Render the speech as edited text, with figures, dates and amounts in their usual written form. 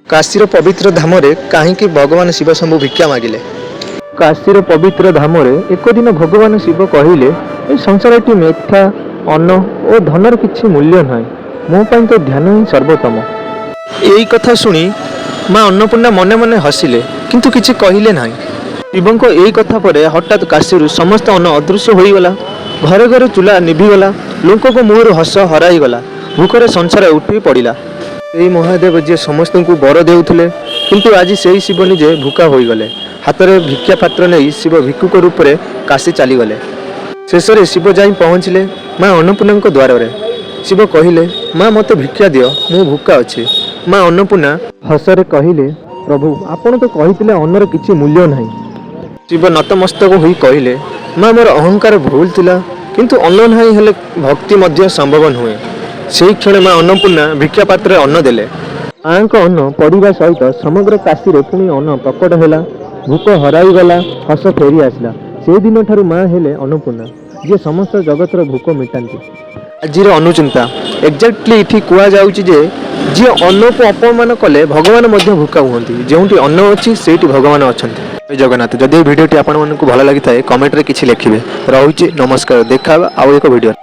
काशीर पवित्र धामरे कहीं भगवान शिव शंभु भिक्षा मागिले। काशीर पवित्र धामरे एक दिन भगवान शिव कहले, ए संसारटी मिथ्या, अन्न और धनर किछि मूल्य ना, मो पाई तो ध्यान ही सर्वोत्तम। यही कथा शुणी माँ अन्नपूर्णा मने मने हसिले, किंतु किछि कहिले नाही। शिवंक यही कथा पर हठात काशीरू समस्त अन्न अदृश्य होईगला। घरे घरे चूल्हा निभिगला, लोक मुहर हस हराईगला, भूखरे संसार उठी पड़ा। यही महादेव जी समस्त को बर देउथिले, किंतु आज से शिव निजे भूखा होईगले। हाथ में भिक्षा पात्र नहीं शिव भिक्षुक रूप में काशी चलीगले। शेष में शिव जाई पहुँचले माँ अन्नपूर्णा द्वार में। शिव कहले, माँ मत भिक्षा दियो, मु भूखा अच्छी। माँ अन्नपूर्णा हसरे कहले, प्रभु आपण तो कही अन्नर किछि मूल्य नहीं। शिव नतमस्तक होई कहले, माँ मोर अहंकार भूल थिला, किंतु अन्न नहीं हेले भक्ति मध्य संभव नुहे। से क्षण माँ अन्नपूर्णा भिक्षा पात्र अन्न देले। माँ अन्न पड़ा सहित समग्र काशी रे पुणी अन्न प्रकट है। भूख हराईगला, हस फेरी आसला। से दिन ठारू माँ हेले अन्नपूर्णा, जे समस्त जगतर भूख मिटाती। आजिर अनुचिंता एक्जाक्टली इठी कुआ जाउची जे जी अन्न को अपमान कले भगवान मध्य भूखा हुअंती। जोंटी अन्न अछि सेठी भगवान अछंती। जय जगन्नाथ। जदि भिडियोटी आपण मानकु भल लागि थाए कमेंट रे किछि लेखिबे। रहुछि नमस्कार। देखा आउ एक भिडियो।